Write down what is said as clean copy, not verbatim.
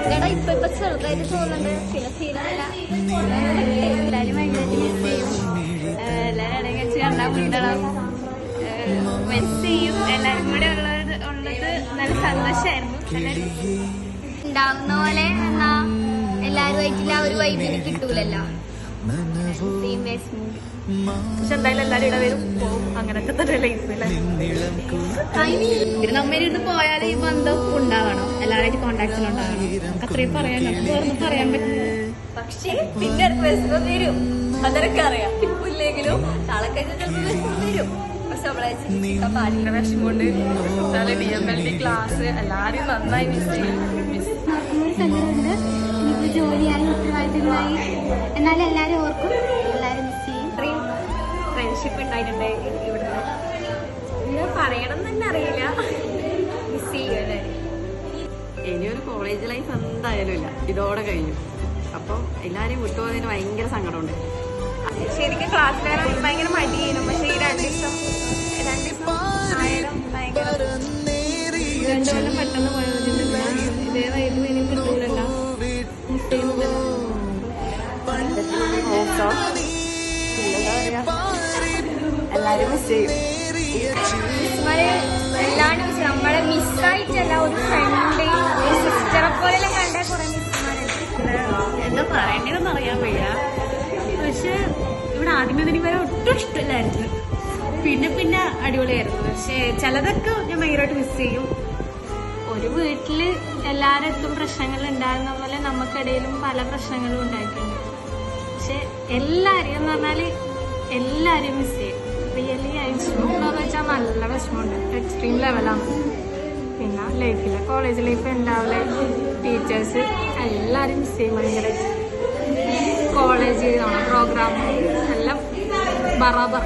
സങ്കടം ഇപ്പൊ ചെറുതായിട്ട് തോന്നുന്നുണ്ട്. പിന്നെ സീനല്ല, എല്ലാരും ഭയങ്കരമായിട്ട് മിസ് ചെയ്യും. എല്ലാരും ഇടയിൽ വെച്ച് കണ്ടാൽ മുണ്ടണം, മിസ് ചെയ്യും. എല്ലാരും കൂടെ ഉള്ളത് നല്ല സന്തോഷമായിരുന്നു. എല്ലാരും ഉണ്ടാവുന്ന പോലെ എന്നാ എല്ലാരുമായിട്ടുള്ള ആ ഒരു വൈബിന് കിട്ടൂലല്ലോ. പക്ഷെ എന്തായാലും എല്ലാരും ഇവിടെ വരും പോവും, അങ്ങനൊക്കെ തന്നെ ലൈഫില്. പിന്നെ നമ്മളിരുന്ന് പോയാലും ഈ ബന്ധം ഉണ്ടാവണം, എല്ലാവരും കോണ്ടാക്റ്റിലുണ്ടാവണം. നമുക്ക് അത്രയും പറയാൻ, നമുക്ക് വേറെ പറയാൻ പറ്റില്ല. പക്ഷേ പിന്നെ വിഷമം വരും, അതൊക്കെ അറിയാം. ഇപ്പൊ ഇല്ലെങ്കിലും നാളെ കഴിഞ്ഞാൽ ചിലപ്പോൾ വിഷമം വരും. പക്ഷെ നമ്മളെ പാട്ടിന്റെ വിഷം കൊണ്ട് DMLT ക്ലാസ് എല്ലാരും നന്നായി മിസ് ചെയ്യും. ജോലിയായി ഉത്തരവാദിത്തങ്ങളായി എന്നാലും എല്ലാരും ഓർക്കും, എല്ലാരും മിസ് ചെയ്യും. ഇത്രയും ഫ്രണ്ട്ഷിപ്പ് ഉണ്ടായിട്ടുണ്ട് ഇവിടുന്ന്. ഇങ്ങനെ പറയണം തന്നെ അറിയില്ല, മിസ് ചെയ്യും എല്ലാവരും. ഇനിയൊരു കോളേജ് ലൈഫ് എന്തായാലും ഇല്ല, ഇതോടെ കഴിഞ്ഞു. അപ്പം എല്ലാവരെയും വിട്ടുപോകുന്നതിന് ഭയങ്കര സങ്കടമുണ്ട്. ശരിക്കും ക്ലാസ് വരാൻ ഭയങ്കര മടിയായിരുന്നു. പക്ഷെ ഈ രണ്ട് ദിവസം ആയാലും ഭയങ്കര 2 കൊല്ലം പെട്ടെന്ന് പോയത്. ഇതേ വൈബ് ഇനി കിട്ടൂലല്ലോ. എല്ലാരും മിസ് ചെയ്യും. എല്ലാണ്ട് നമ്മളെ മിസ്സായിട്ടല്ല, ഒരു ഫ്രണ്ട് ഒരു സിസ്റ്ററെ പോലെ കണ്ട കുറെ മിസ്സുമാരുണ്ട്. എന്താ പറയേണ്ടതെന്ന് അറിയാൻ വയ്യ. പക്ഷെ ഇവിടെ ആദ്യമേ വരെ ഒട്ടും ഇഷ്ടമില്ലായിരുന്നു, പിന്നെ അടിപൊളിയായിരുന്നു. പക്ഷെ ചിലതൊക്കെ ഞാൻ ഭയങ്കരമായിട്ട് മിസ് ചെയ്യും. ഒരു വീട്ടില് എല്ലാവരുടെ പ്രശ്നങ്ങൾ ഉണ്ടായിരുന്ന പോലെ നമുക്കിടയിലും പല പ്രശ്നങ്ങളും ഉണ്ടായിട്ടുണ്ട്. പക്ഷെ എല്ലാവരെയും എന്ന് പറഞ്ഞാല് എല്ലാവരെയും മിസ് ചെയ്യും. റിയലി വിഷമമുണ്ടോന്ന് വെച്ചാൽ നല്ല വിഷമമുണ്ട്, എക്സ്ട്രീം ലെവലാണ്. പിന്നെ ലൈഫിലെ കോളേജ് ലൈഫ് ഉണ്ടാവില്ല, ടീച്ചേഴ്സ് എല്ലാവരും മിസ് ചെയ്യും ഭയങ്കരമായിട്ട്. കോളേജ് പ്രോഗ്രാം എല്ലാം ബറാബർ.